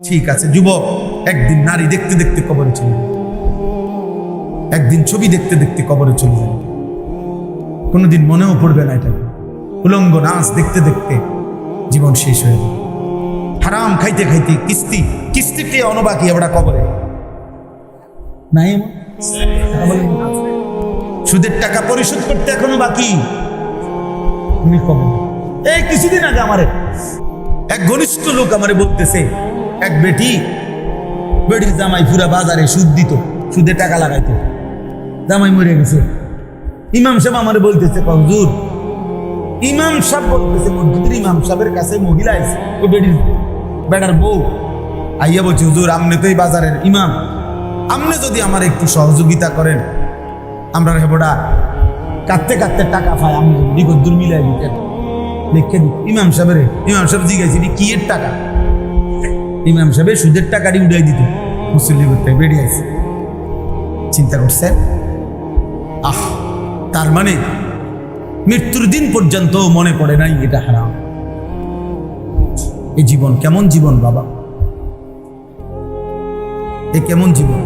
ঠিক আছে যুবক, একদিন নারী দেখতে দেখতে কবরে চলে যাবে, একদিন ছবি দেখতে দেখতে কবরে চলে যাবে, কোনোদিন মনেও পড়বে না এটা। উলঙ্গ নাচ দেখতে দেখতে জীবন শেষ হয়ে যাবে। হারাম খাইতে খাইতে কিস্তিতে অনবাকি আমরা কবরে নাই। সুদের টাকা পরিশোধ করতে এখনো বাকি, এই কিছুদিন আগে আমারে এক ঘনিষ্ঠ লোক আমারে বলতেছে, এক বেটির জামাই পুরা বাজারে সুদ দিত, সুদে টাকা লাগাইতো, জামাই মরে গেছে। ইমাম সাহেব আমারে বলতেছে, হুজুর, ইমাম সাহেব বলতেছে, মসজিদের ইমাম সাহেবের কাছে মহিলা আছে, ওই বেটার বউ আইয়া বলছে, হুজুর আপনি তো এই বাজারের ইমাম, আপনি যদি আমার একটু সহযোগিতা করেন, আমরা হেবড়া কাঁদতে কাঁদতে টাকা পাই, আমি বিগদ্দুর মিলাই দিতেন লিখে দিই। ইমাম সাহেব জিজ্ঞাসি কি এর টাকা? ইমাম সাহেবের সুদের টাকাটি উড়াই দিত, মুসল্লি করতে বেরিয়ে আছে। চিন্তা করছেন? তার মানে মৃত্যুর দিন পর্যন্ত মনে পড়ে নাই এটা হারাম। এই জীবন কেমন জীবন বাবা, এ কেমন জীবন?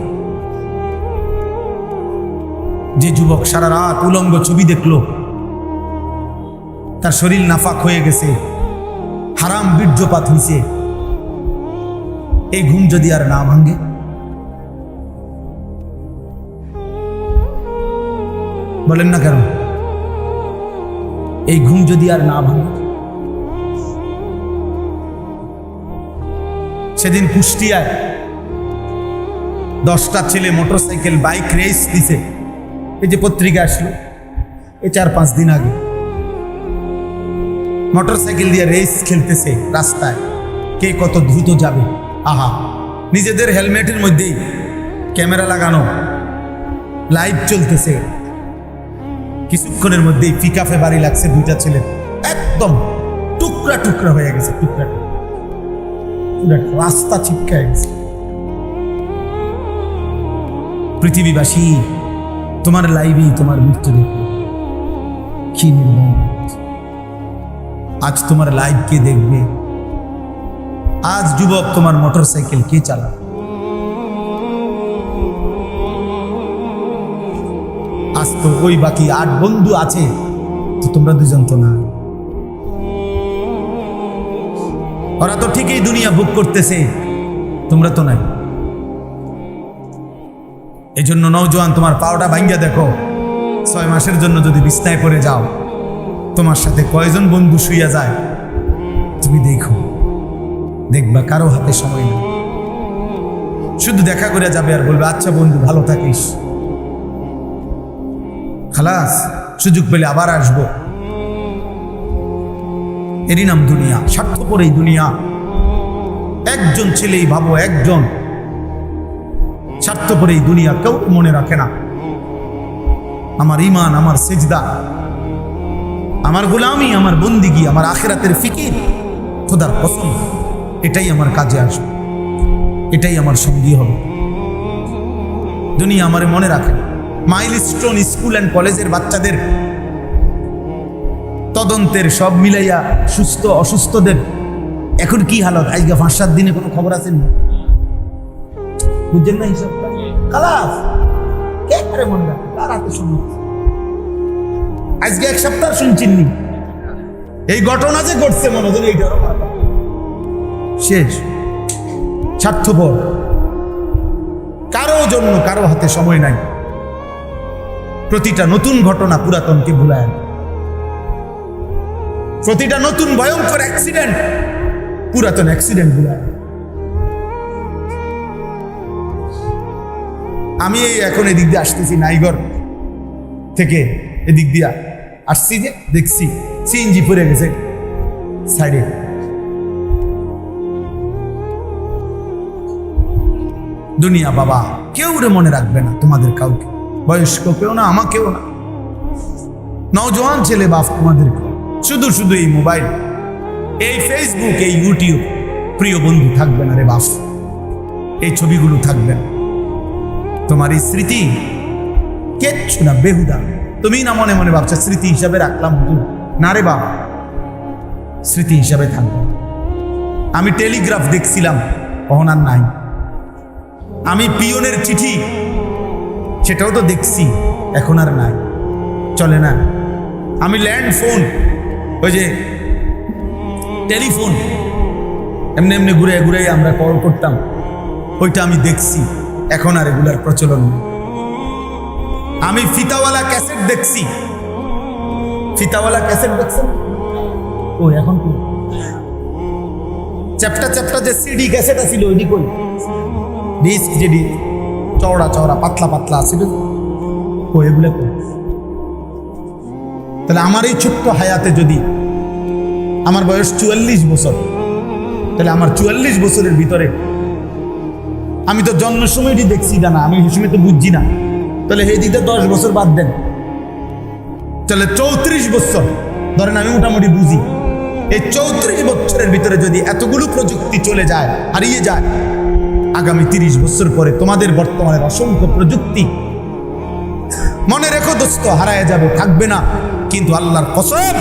যে যুবক সারা রাত উলঙ্গ ছবি দেখলো, তার শরীর নাফাক হয়ে গেছে, হারাম বীর্যপাত হয়েছে, এই ঘুম যদি আর না ভাঙে, বলেন না কেন? এই ঘুম যদি আর না ভাঙে। সেদিন কুষ্টিয়ায় 10টা ছেলে মোটরসাইকেল বাইক রেস দিছে, এই যে পত্রিকা আসলো এই 4-5 দিন আগে, মোটরসাইকেল দিয়ে রেস খেলতেছে রাস্তায়, কে কত দ্রুত যাবে। আহা, নিজেদের হেলমেটের মধ্যেই ক্যামেরা লাগানো, লাইভ চলতেছে। কিছুক্ষণের মধ্যেই পিকআপে বাড়ি লাগছে 2টা ছেলে, একদম টুকরা টুকরা হয়ে গেছে, টুকরা রাস্তা ছিটকে গেছে। পৃথিবীবাসী, তোমার লাইভই তোমার মৃত্যু দেখবে, কি নির্মম। আজ তোমার লাইভ কে দেখবে? আজ যুবক তোমার মোটরসাইকেল কে চালাবে? আজ তো ওই বাকি 8 বন্ধু আছে, তো তোমরা 2জন তো না। ওরা তো ঠিকই দুনিয়া ভোগ করতেছে, তোমরা তো নাই। এই জন্য নওজোয়ান, তোমার পাওটা ভাঙ্গা দেখো। 6 মাসের জন্য যদি বিছনায় পড়ে যাও, তোমার সাথে কয়জন বন্ধু শুইয়া যায় তুমি দেখো, দেখবা কারো হাতে সময় নেই। শুধু দেখা করে যাবে আর বলবে, আচ্ছা বন্ধু ভালো থাকিস, খালাস, সুযোগ পেলে আবার আসবো। এরই নাম দুনিয়া, স্বার্থপর এই দুনিয়া। একজন ছেলেই ভাবো, একজন স্বার্থপর এই দুনিয়া, কেউ মনে রাখে না আমার ঈমান, আমার সিজদা, আমার গোলামি, আমার বন্দিগি, আমার আখিরাতের ফিকির। খোদার কসম, এটাই আমার কাজে আসবে, এটাই আমার সঙ্গী হবে। দুনিয়া আমারে মনে রাখে। মাইলস্টোন স্কুল অ্যান্ড কলেজের বাচ্চাদের তদন্তের সব মিলাইয়া সুস্থ অসুস্থদের এখন কি হালত, আজকে 5-7 দিনে কোনো খবর আছে? বুঝছেন না হিসাবটা? খালাস, কে করে মনে রাখে? তার হাতে শুনুন। আজকে 1 সপ্তাহ শুনছিনি এই ঘটনা যে ঘটছে, মনে হলো এইটা শেষ। স্বার্থপর, কারো জন্য কারো হাতে সময় নাই। প্রতিটা নতুন ঘটনা পুরাতনকে ভুলায় না। প্রতিটা নতুন ভয়ঙ্কর অ্যাক্সিডেন্ট পুরাতন অ্যাক্সিডেন্ট ভুলায়। আমি এখন এদিক দিয়ে আসতেছি, নাইগর থেকে এদিক দিয়া আসছি, যে দেখছি সিএনজি পড়ে গেছে সাইডে। দুনিয়া বাবা, কেউ রে মনে রাখবে না তোমাদের কাউকে, বয়স্ক কেউ না, আমাকেও না। নওজোয়ান ছেলে বাপ তোমাদেরকে, শুধু শুধু এই মোবাইল, এই ফেসবুক, এই ইউটিউব, প্রিয় বন্ধু থাকবে না রে বাপ, এই ছবিগুলো থাকবে না। তোমার এই স্মৃতি কিচ্ছু না, বেহুদা। তুমি না মনে মনে ভাবছো স্মৃতি হিসাবে রাখলাম, না রে বাপ, স্মৃতি হিসাবে থাকবে। আমি টেলিগ্রাফ দেখছিলাম কখন আর নাই। আমি পিয়নের চিঠি সেটাও তো দেখছি, এখন আর নাই, চলে না। আমি ল্যান্ড ফোন, ওই যে টেলিফোন এমনি এমনি ঘুরে ঘুরে আমরা কল করতাম, ওইটা আমি দেখছি, এখন আর এগুলার প্রচলন নেই। আমি ফিতাওয়ালা ক্যাসেট দেখছি, ফিতাওয়ালা ক্যাসেট দেখছেন? ও এখন কি চ্যাপ্টা চ্যাপ্টা যে সিডি ক্যাসেট আছিল ওইটি কই? ডিস্ক যেটি চওড়া চওড়া পাতলা পাতলা আছিল, ও এগুলো কই? তাহলে আমার এই ছোট্ট হায়াতে যদি, আমার বয়স 44 বছর, তাহলে আমার 44 বছরের ভিতরে আমি তো জন্মের সময়টি দেখছি না, আমি এই সময় তো বুঝছি না, তাহলে এই দিকে 10 বছর বাদ দেন, তাহলে 34 বছর ধরেন আমি মোটামুটি বুঝি। এই 34 বছরের ভিতরে যদি এতগুলো প্রযুক্তি চলে যায়, হারিয়ে যায়, আগামী 30 বছর পরে তোমাদের বর্তমানের অসংখ্য প্রযুক্তি মনে রেখো দোস্ত হারায় যাবে, থাকবে না। কিন্তু আল্লাহর কসম,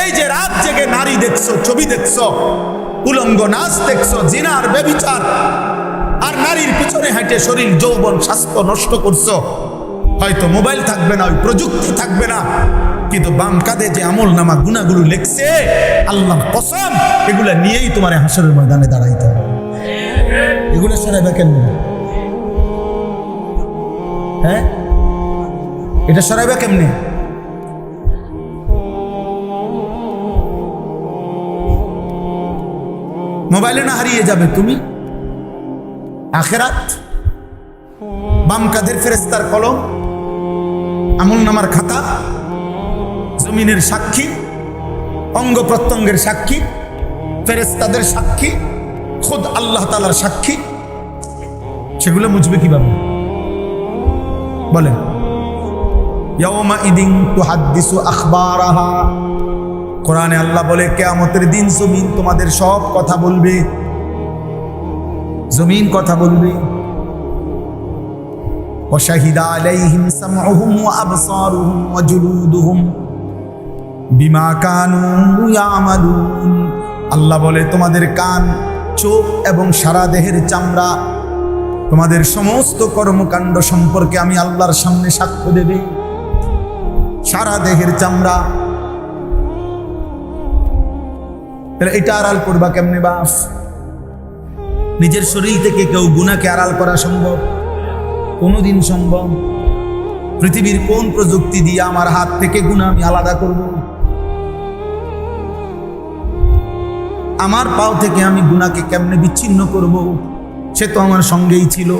এই যে রাত জেগে নারী দেখছো, ছবি দেখছো, উলঙ্গ নাচ দেখছো, জিনা আর ব্যভিচার আর নারীর পিছনে হাঁটে শরীর যৌবন স্বাস্থ্য নষ্ট করছো, হয়তো মোবাইল থাকবে না, ওই প্রযুক্তি থাকবে না, কিন্তু বাম কাঁধে যে আমল নামা গুনাহগুলো লেখছে, আল্লাহর কসম এগুলা নিয়েই তোমার হাসরের ময়দানে দাঁড়াইতে হবে। এগুলো সরাইবা কেন? হ্যাঁ, এটা সরাইবা কেমনে? মোবাইলে না হারিয়ে যাবে তুমি আখেরাত? বাম কাঁধের ফেরেশতার কলম, আমল নামার খাতা, জমিনের সাক্ষী, অঙ্গ প্রত্যঙ্গের সাক্ষী, ফেরেশতাদের সাক্ষী, খুদ আল্লাহ তাআলার সাক্ষী, সেগুলো মুছবে কিভাবে বলেন? ইয়াউমা ইদিন তুহাদ্দিসু আখবারাহা, কোরআনে আল্লাহ বলে কিয়ামতের দিন জমিন তোমাদের সব কথা বলবে, জমিন কথা বলবে। ওয়া শাহিদা আলাইহিম সামউহুম ওয়া আবসারুহুম ওয়া জুলুদুহুম বিমা কানু ইয়ামালুন, আল্লাহ বলে তোমাদের কান, চোখ এবং সারা দেহের চামড়া তোমাদের সমস্ত কর্মকাণ্ড সম্পর্কে আমি আল্লাহর সামনে সাক্ষ্য দেবে। সারা দেহের চামড়া, তাহলে এটা আড়াল করবা কেমনে বাপ? নিজের শরীর থেকে কেউ গুনাহকে আড়াল করা সম্ভব? কোনোদিন সম্ভব? পৃথিবীর কোন প্রযুক্তি দিয়ে আমার হাত থেকে গুনাহ আমি আলাদা করব? আমার পাও থেকে আমি গুনাহকে কেমনে বিচ্ছিন্ন করব? সে তো আমার সঙ্গেই ছিল।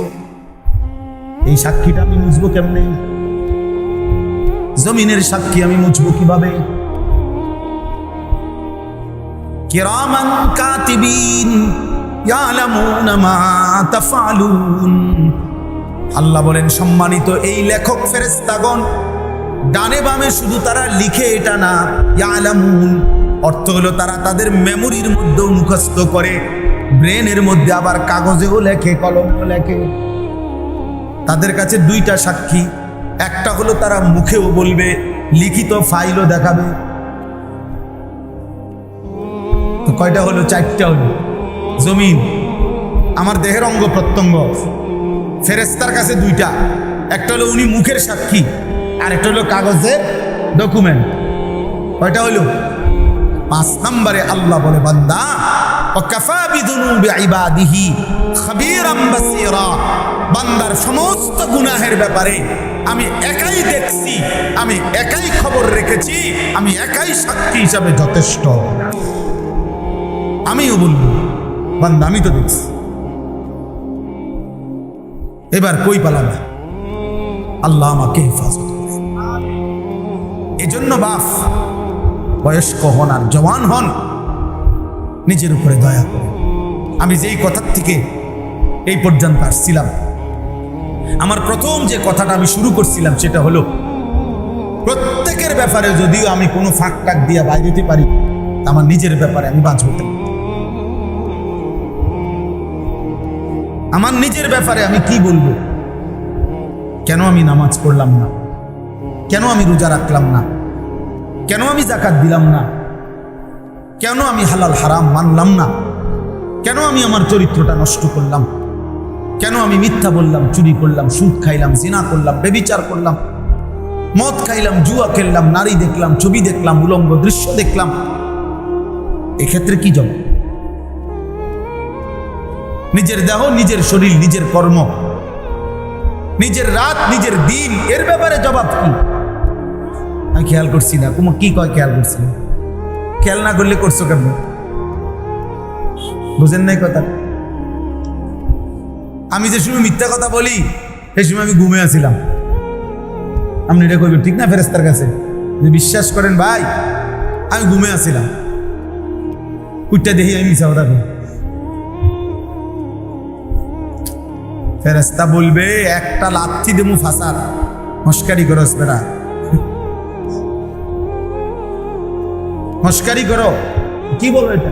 এই সাক্ষীটা আমি মুছবো কেমনে? জমিনের সাক্ষী আমি মুছবো কিভাবে? কিরামান কাতিবিন ইয়ালামুনা মা তাফআলুন, আল্লাহ বলেন সম্মানিত এই লেখক ফেরেশতাগণ, ডানে বামে শুধু তারা লিখে এটা না, ইয়ালামুন অর্থ হলো তারা তাদের মেমোরির মধ্যেও মুখস্থ করে, ব্রেনের মধ্যে আবার কাগজেও লেখে, কলমেও লেখে। তাদের কাছে দুইটা সাক্ষী, একটা হলো তারা মুখেও বলবে, লিখিত ফাইলও দেখাবে। তো কয়টা হলো? চারটা হলো। জমিন আমার দেহের অঙ্গ প্রত্যঙ্গ, ফেরেশতার কাছে দুইটা, একটা হলো উনি মুখের সাক্ষী, আর একটা হলো কাগজের ডকুমেন্ট। কয়টা হলো? 5 নম্বরে আল্লাহ বলে বান্দা ওয়াকাফা বিযুনুবি ইবাদিহি খাবীরাম বাসীরা, বান্দার সমস্ত গুনাহের ব্যাপারে আমি একাই দেখছি, আমি একাই খবর রেখেছি, আমি একাই সাক্ষী হিসাবে যথেষ্ট। আমিও বলবো বান্দা আমি তো দেখছি, এবার কই পালাবে? আল্লাহ আমাকে হেফাজত করে। এজন্য বাপ, বয়স্ক হন আর জওয়ান হন, নিজের উপরে দয়া করে। আমি যেই কথার থেকে এই পর্যন্ত আসছিলাম, আমার প্রথম যে কথাটা আমি শুরু করছিলাম সেটা হলো, প্রত্যেকের ব্যাপারে যদিও আমি কোনো ফাঁক টাক দিয়ে বাইরে যেতে পারি, আমার নিজের ব্যাপারে আমি বাঁচব না। আমার নিজের ব্যাপারে আমি কি বলবো? কেন আমি নামাজ পড়লাম না? কেন আমি রোজা রাখলাম না? কেন আমি যাকাত দিলাম না? কেন আমি হালাল হারাম মানলাম না? কেন আমি আমার চরিত্রটা নষ্ট করলাম? কেন আমি মিথ্যা বললাম, চুরি করলাম, সুদ খাইলাম, জিনা করলাম, ব্যভিচার করলাম, মদ খাইলাম, জুয়া খেললাম, নারী দেখলাম, ছবি দেখলাম, উলঙ্গ দৃশ্য দেখলাম? এক্ষেত্রে কি জবাব? নিজের দেহ, নিজের শরীর, নিজের কর্ম, নিজের রাত, নিজের দিন, এর ব্যাপারে জবাব কি? আমি খেয়াল করছি না। কুমা কি কয় খেয়াল করছি না? খেয়াল না করলে করছো কেন? বুঝেন নাই কথা? আমি যে সময় মিথ্যা কথা বলি সেই সময় আমি ঘুমে আছিলাম। আপনি এটা করবেন ঠিক না ফেরেস্তার কাছে যে বিশ্বাস করেন ভাই আমি ঘুমে আছিলাম, উঠটা দেখি আমি মিথ্যা কথা কই। ফেরেস্তা বলবে একটা লাথি দেবো ফাঁসার, মস্কারি করো বেটা, মস্কারি করো। কি বলবো এটা?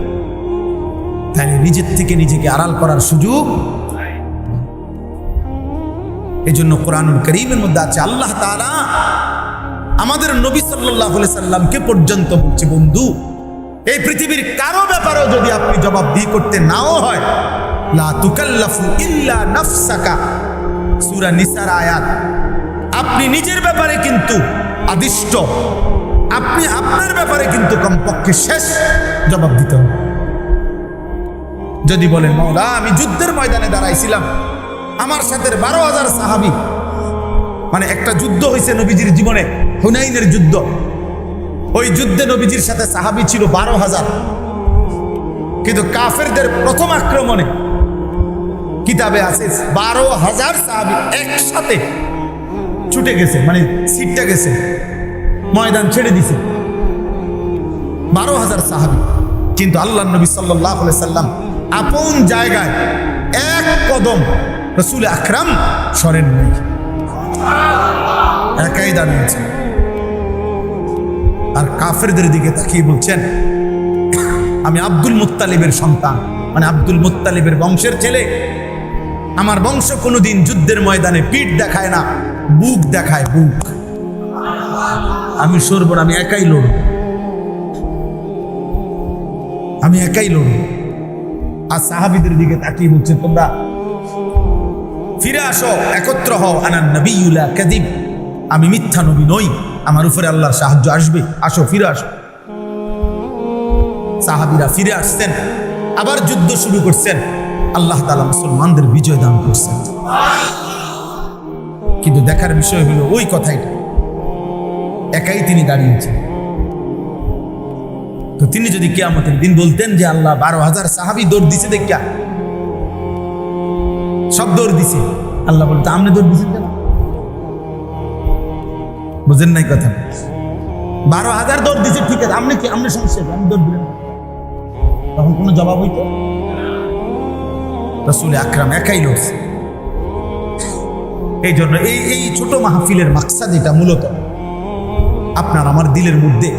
তাহলে নিজের থেকে নিজেকে আড়াল করার সুযোগ। এই জন্য কোরআনুল কারীমের মধ্যে আছে আল্লাহ তাআলা আমাদের নবী সাল্লাল্লাহু আলাইহি সাল্লামকে পর্যন্ত বলছে, বন্ধু এই পৃথিবীর কারো ব্যাপারেও যদি আপনি জবাবদিহি করতে নাও হয়, লা তুকাল্লাফু ইল্লা নাফসাকা, সূরা নিসার আয়াত। আপনি নিজের ব্যাপারে কিন্তু আদিষ্ট, আপনি আপনার ব্যাপারে কিন্তু কমপক্ষে শেষ জবাব দিতে হবে। যদি বলেন মাওলা আমি যুদ্ধের ময়দানে দাঁড়াইছিলাম, আমার সাথে 12,000 সাহাবী, মানে একটা যুদ্ধ হয়েছে নবীজির জীবনে, হুনাইনের যুদ্ধ। ওই যুদ্ধে নবীজির সাথে সাহাবী ছিল 12,000, কিন্তু কাফেরদের প্রথম আক্রমণে কিতাবে আছে 12,000 সাহাবী একসাথে ছুটে গেছে, মানে সিটটা গেছে, ময়দান ছেড়ে দিছে 12,000 সাহাবী। কিন্তু আল্লাহ নবী সাল্লাল্লাহু আলাইহি সাল্লাম আপন জায়গায় এক কদম রাসূল আকরাম সরেন নাই, একাই দাঁড়িয়েছেন। আর কাফেরদের দিকে তাকিয়ে বলছেন আমি আব্দুল মুত্তালিবের সন্তান, মানে আব্দুল মুত্তালিবের বংশের ছেলে। আমার বংশ কোনোদিন যুদ্ধের ময়দানে পিঠ দেখায় না, বুক দেখায়, বুক। আমি সরব না, আমি একাই লড়ব, আমি একাই লড়ব। আর সাহাবীদের দিকে তাকিয়ে বলছে তোমরা ফিরে আসো, একত্র হও, আনা নবিয়্যুল লা কাযিব, আমি মিথ্যা নবী নই, আমার উপরে আল্লাহর সাহায্য আসবে, আসো ফিরে আসো। সাহাবীরা ফিরে আসছেন, আবার যুদ্ধ শুরু করছেন, আল্লাহ তাআলা মুসলমানদের বিজয় দান করছেন। কিন্তু দেখার বিষয় হলো ওই কথাইটা, একাই তিনি দাঁড়িয়েছেন। তো তিনি যদি কিয়ামতের দিন বলতেন যে আল্লাহ 12,000 সাহাবী দৌড় দিছে, দেখিয়া সব দৌড় দিছে, আল্লাহ বলতো আপনি দৌড় দিছেন কেন? বুঝেন নাই কথা? 12,000 দৌড় দিছে, ঠিক আছে, আপনি কি, আপনি সমস্যা, আপনি দৌড় দিলেন, তখন কোনো জবাব হইতো? রাসূল আকরাম একাই লড়ছে। এই জন্য এই ছোট মাহফিলের মাকসাদ এটা মূলত আপনার আমার দিলের মধ্যে,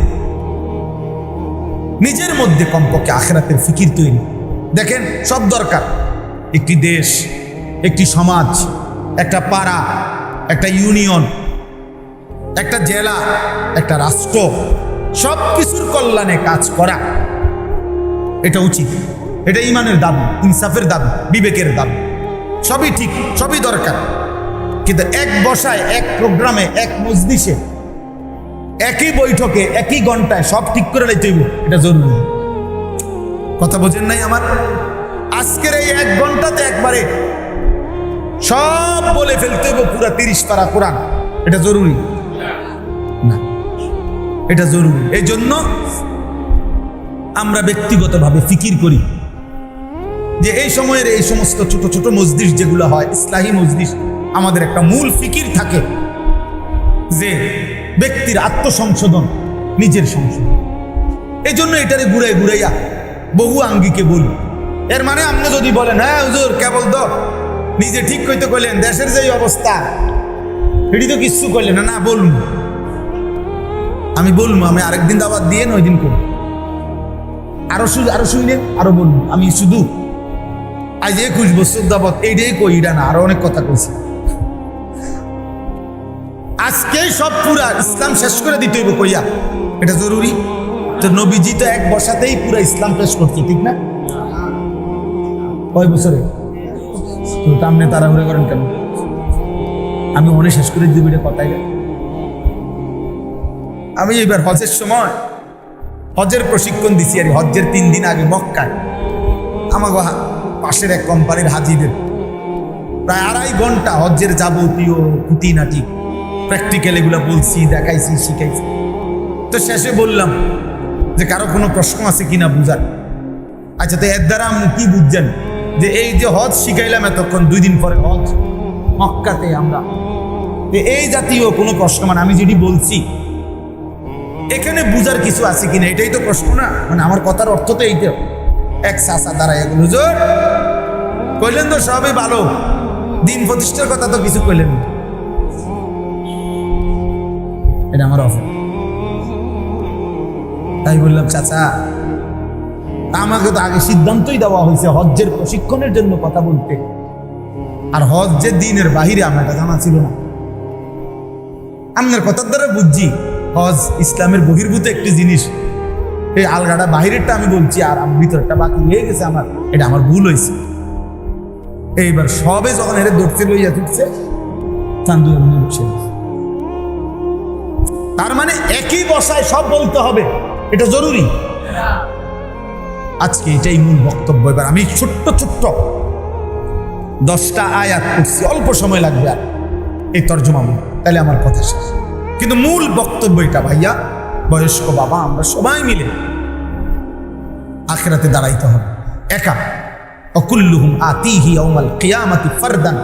নিজের মধ্যে কমপক্ষে আখিরাতের ফিকির তৈরি। দেখেন সব দরকার, একটি দেশ, একটি সমাজ, একটা পাড়া, একটা ইউনিয়ন, একটা জেলা, একটা রাষ্ট্র, সব কিছুর কল্যাণে কাজ করা এটা উচিত, এটা ইমানের দাবি, ইনসাফের দাবি, বিবেকের দাবি, সবই ঠিক, সবই দরকার। কিন্তু এক বসায়, এক প্রোগ্রামে, এক মজলিসে, একই বৈঠকে, একই ঘন্টায় সব ঠিক করে লাইতে হইব, এটা জরুরি। কথা বোঝেন নাই আমার? আজকের এই 1 ঘন্টাতে একবারে সব বলে ফেলতে হইব, পুরা 30 পারা কোরআন, এটা জরুরি না, এটা জরুরি। এই জন্য আমরা ব্যক্তিগতভাবে ফিকির করি যে এই সময়ের এই সমস্ত ছোট ছোট মজলিস যেগুলো হয়, ইসলাহী মজলিস, আমাদের একটা মূল ফিকির থাকে যে ব্যক্তির আত্মসংশোধন, নিজের সংশোধন। এই জন্য এটারে ঘুরাই ঘুরাইয়া বহু আঙ্গিকে বলি। এর মানে আপনি যদি বলেন হ্যাঁ হুজুর কেবল তো নিজে ঠিক কইতে কইলেন, দেশের যে অবস্থা এটি তো কিচ্ছু করলেন না, না বলুন, আমি বলবো, আমি আরেকদিন দাওয়াত দিয়ে ওই দিন করব, আরো শুনলেন, আরো বলবো। আমি শুধু আজ 21 বছর দাওয়াত এইটাই কই, এটা না, আরো অনেক কথা কইছি। আজকেই সব পুরা ইসলাম শেষ করে দিতে হইব কইয়া, এটা জরুরি। তো নবীজি তো এক বসাতেই পুরা ইসলাম পেশ করছে, ঠিক না? কয় বছরে? তো আপনি তাড়াহুড়া করেন কেন? আমি মনে শেষ করে দিব এটা কথাই না। আমি এবার হজের সময় হজের প্রশিক্ষণ দিছি আর হজের 3 দিন আগে মক্কায় আমাকে পাশের এক কোম্পানির হাজিদের প্রায় 2.5 ঘন্টা হজের যাবতীয় খুঁটিনাটি প্র্যাকটিক্যাল এগুলো বলছি, দেখাইছি, শিখাইছি। তো শেষে বললাম যে কারো কোনো প্রশ্ন আছে কিনা বুঝার। আচ্ছা, তো এর দ্বারা আপনি কি বুঝছেন যে এই যে হজ শিখাইলাম এতক্ষণ, 2 দিন পরে হজ মক্কাতে আমরা, এই জাতীয় কোনো প্রশ্ন মানে আমি যেটি বলছি এখানে বুঝার কিছু আছে কিনা এটাই তো প্রশ্ন না? মানে আমার কথার অর্থ তো এইটা। এক চাচা দাঁড়ায় এগুলো হুজুর কইলেন তো সবই ভালো, দিন প্রতিষ্ঠার কথা তো কিছু কইলেন না। এটা আমার অফার। তাই বললাম চাচা আমাকে তো আগে সিদ্ধান্তই দেওয়া হয়েছে হজ্জের প্রশিক্ষণের জন্য কথা বলতে, আর হজ যে দিনের বাহিরে আমার এটা জানা ছিল না। আপনার কথার দ্বারা বুঝছি হজ ইসলামের বহির্ভূত একটি জিনিস। এই আলগাটা বাহিরেরটা আমি বলছি আর আমার ভিতরটা বাকি হয়ে গেছে, আমার এটা আমার ভুল হয়েছে। এইবার সবে যখন এর দৌড়তে লইয়া ছুটছে চান্দু এমনি বসে গেছে। তার মানে একই বসায় সব বলতে হবে, এটা জরুরি। আজকে এটাই মূল বক্তব্য। এবার আমি ছোট্ট ছোট্ট 10টা আয়াত করছি, অল্প সময় লাগবে আর এই তর্জমা তাহলে আমার কথা শেষ। কিন্তু মূল বক্তব্য এটা ভাইয়া, বয়স্ক বাবা আমরা সবাই মিলে আখিরাতে দাঁড়াইতে হবে একা। অকুল্লুহুম আতিহি ইয়াউমাল কিয়ামাতি ফারদান।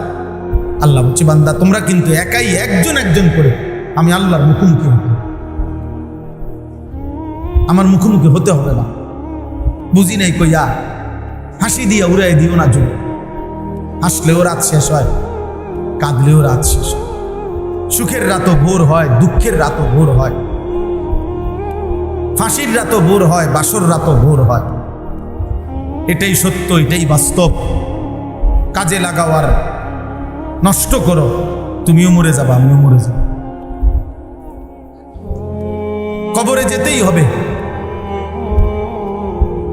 আল্লাহ বলছে বান্দা তোমরা কিন্তু একাই একজন একজন করে আমি আল্লাহর মুখোমুখি হবে। আমার মুখোমুখি হতে হবে না। বুঝি নাই কইয়া হাসি দিয়া উড়াই দিও না জন্য। হাসলেও রাত শেষ হয়, কাঁদলেও রাত শেষ হয়। সুখের রাতও ভোর হয়, দুঃখের রাতও ভোর হয়, ফাঁসির রাতও ভোর হয়, বাসর রাতও ভোর হয়। এটাই সত্য, এটাই বাস্তব। কাজে লাগাও আর নষ্ট করো, তুমিও মরে যাবা, আমিও মরে যাব। কবরে যেতেই হবে।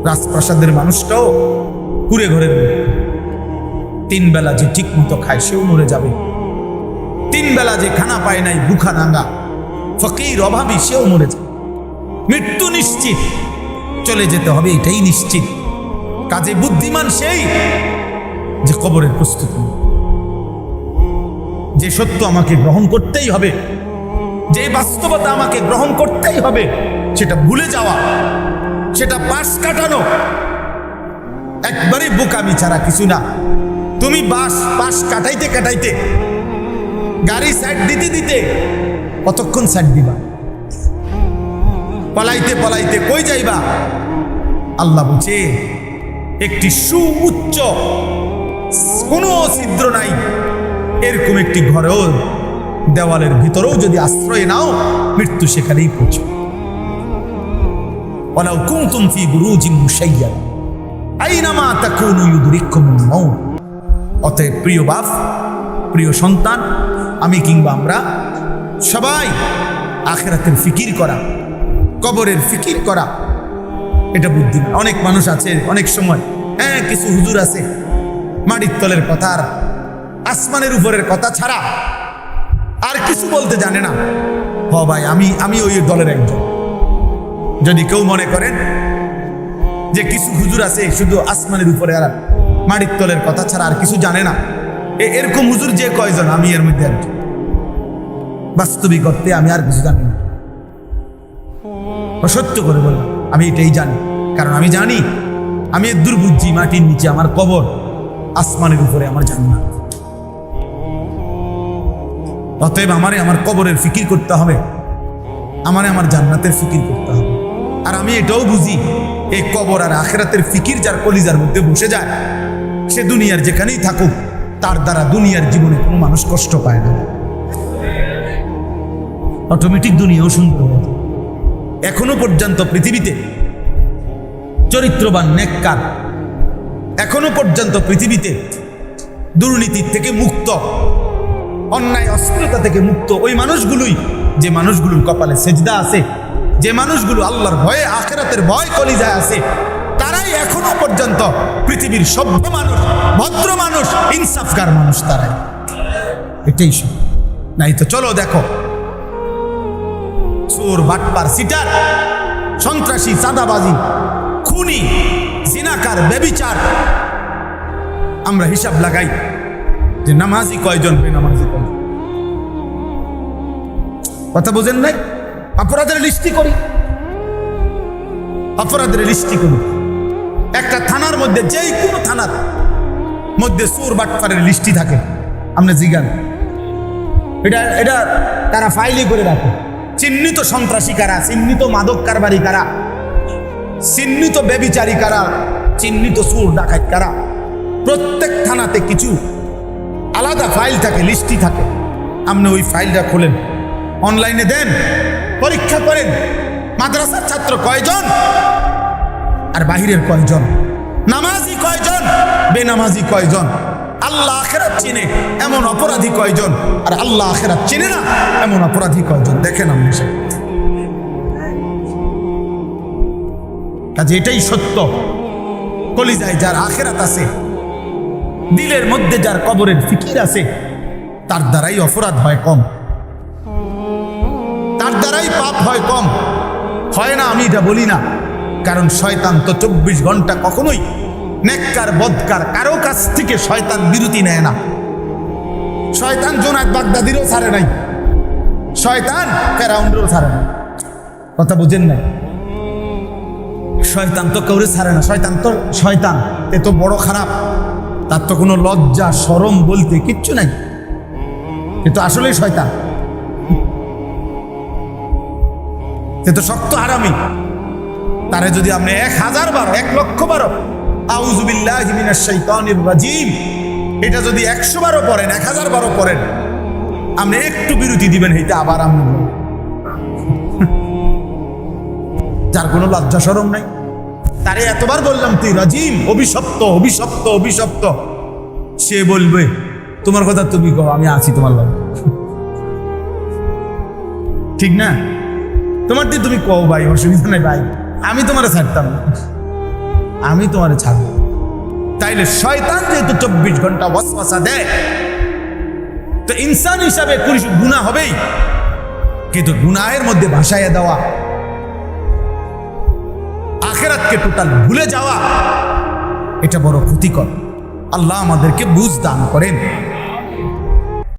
রাজপ্রাসাদের মানুষটাও কুড়ে ঘরে 3 বেলা যে ঠিক মতো খায় সেও মরে যাবে। 3 বেলা যে খানা পায় নাই, বুখা নাঙ্গা ফকির অভাবী, সেও মরে যাবে। মৃত্যু নিশ্চিত, চলে যেতে হবে, এটাই নিশ্চিত। কাজে বুদ্ধিমান সেই যে কবরের প্রস্তুতি, যে সত্য আমাকে গ্রহণ করতেই হবে, যে বাস্তবতা আমাকে গ্রহণ করতেই হবে, সেটা ভুলে যাওয়া, সেটা পাশ কাটানো একবারে বোকামি ছাড়া কিছু না। তুমি পাশ কাটাইতে কাটাইতে, গাড়ি সাইড দিতে দিতে কতক্ষণ সাইড দিবা? পলাইতে পলাইতে কই যাইবা? আল্লাহ বলছে একটি সুউচ্চ কোনো ছিদ্র নাই এরকম একটি ঘরেও, দেওয়ালের ভিতরেও যদি আশ্রয় নাও, মৃত্যু সেখানেই পৌঁছবে। ওয়ালাউ কুনতুম ফি বুরুজিন মুশাইয়াদা আইনামা তাকুনু ইউদরিকুমুল মাউত। অতএব প্রিয় বাপ, প্রিয় সন্তান, আমি কিংবা আমরা সবাই আখিরাতের ফিকির করা, কবরের ফিকির করা, এটা বুদ্ধিমান। অনেক মানুষ আছে অনেক সময়, হ্যাঁ কিছু হুজুর আছে মাটির তলের কথা আর আসমানের উপরের কথা ছাড়া আর কিছু বলতে জানে না। হ ভাই, আমি ওই দলের একজন। যদি কেউ মনে করেন যে কিছু হুজুর আছে শুধু আসমানের উপরে আর মাটির তলের কথা ছাড়া আর কিছু জানে না, এরকম হুজুর যে কয়জন, আমি এর মধ্যে একজন। বাস্তবিক অর্থে আমি আর কিছু জানি না। সত্য করে বললাম, আমি এটাই জানি। কারণ আমি জানি আমি এর দূর বুঝছি, মাটির নিচে আমার কবর, আসমানের উপরে আমার জান্নাত। অতএব আমারে আমার কবরের ফিকির করতে হবে, আমারে আমার জান্নাতের ফিকির করতে হবে। আর আমি এটাও বুঝি, এই কবর আর আখিরাতের ফিকির যার কলিজার মধ্যে বসে যায়, সে দুনিয়ার যেখানেই থাকুক, তার দ্বারা দুনিয়ার জীবনে কোনো মানুষ কষ্ট পায় না। অটোমেটিক দুনিয়াও সুন্দর হয়ে যায়। এখনো পর্যন্ত পৃথিবীতে চরিত্রবান, নেককার, এখনো পর্যন্ত পৃথিবীতে দুর্নীতির থেকে মুক্ত, অন্যায় অশ্লীলতা থেকে মুক্ত ওই মানুষগুলোই, যে মানুষগুলোর কপালে সেজদা আছে, যে মানুষগুলো আল্লাহর ভয়ে, আখিরাতের ভয় কলিজায় আছে, তারা তারাই এখনো পর্যন্ত পৃথিবীর সভ্য মানুষ, ভদ্র মানুষ, ইনসাফগার মানুষ তারাই। এটাই সব। নাই তো চলো দেখো, চোর, বাটপার, সিটার, সন্ত্রাসী, চাঁদাবাজি, খুনি, জিনাকার, ব্যভিচার, আমরা হিসাব লাগাই যে নামাজি কয়জন, বেনামাজি কয়জন। কথা বুঝেন নাই? অপরাধের লিস্টি করি, অপরাধের লিস্টি করি। একটা থানার মধ্যে, যেই কোনো থানার মধ্যে চোর বাটপারের লিস্টি থাকে, আপনি জিগান এটা এটা তারা ফাইলই করে রাখে। চিহ্নিত সন্ত্রাসী কারা, চিহ্নিত মাদক কারবারি কারা, চিহ্নিত ব্যভিচারী কারা, চিহ্নিত চোর ডাকাত কারা, প্রত্যেক থানাতে কিছু আলাদা ফাইল থাকে, লিস্টি থাকে। আপনি ওই ফাইলটা খোলেন, অনলাইনে দেন, পরীক্ষা করেন মাদ্রাসার ছাত্র কয়জন আর বাহিরের কয়জন, নামাজি কয়জন, বেনামাজি কয়জন, আল্লাহ আখিরাত চিনে এমন অপরাধী কয়জন, আর আল্লাহ আখিরাত চিনে না এমন অপরাধী কয়জন, দেখেন আপনি। কাজে এটাই সত্য, কলিজায় যার আখিরাত আছে, দিলের মধ্যে যার কবরের ফিকির আছে, তার দ্বারাই অপরাধ হয় কম, তার দ্বারাই পাপ হয় কম। হয় না আমি এটা বলি না, কারণ শয়তান তো 24 ঘন্টা কখনোই নেককার বদকার কারো কাছ থেকে শয়তান বিরতি নেয় না। শয়তান জোনায়েদ বাগদাদিরও ছাড়ে নাই, শয়তান ফেরাউনেরও ছাড়ে না। কথা বুঝেন নাই? শয়তান তো কাউরে ছাড়ে না। শয়তান তো শয়তান, এ তো বড় খারাপ, তার তো কোনো লজ্জা শরম বলতে কিচ্ছু নাই, এ তো আসলেই শয়তান, এ তো শক্ত হারামি। তারে যদি আপনি 1000 বার, 1,00,000 বার আউযু বিল্লাহি মিনাশ শাইতানির রাজিম, এটা যদি 100 বারও পড়েন, 1000 বারও পড়েন, আপনি একটু বিরতি দিবেন, এইটা আবার আপনি যার কোনো লজ্জা শরম নাই, তারে এতবার বললাম তুই রাজিম, অভিশপ্ত, অভিশপ্ত, অভিশপ্ত, সে বলবে তোমার কথা তুমি কও, আমি আছি তোমার লগে, ঠিক না? তোমার দিয়ে তুমি কও ভাই, অসুবিধা নাই ভাই, আমি তোমারে ছাড়তাম না, আমি তোমারে ছাড়ব। তাইলে শয়তান যেহেতু 24 ঘন্টা ওয়াসওয়াসা দেয়, তো ইনসান হিসাবে গুনাহ হবেই, কিন্তু গুনাহের মধ্যে ভাসাইয়া দেওয়া, আখিরাতকে টোটাল ভুলে যাওয়া, এটা বড় ক্ষতিকর। আল্লাহ আমাদেরকে বুঝ দান করেন।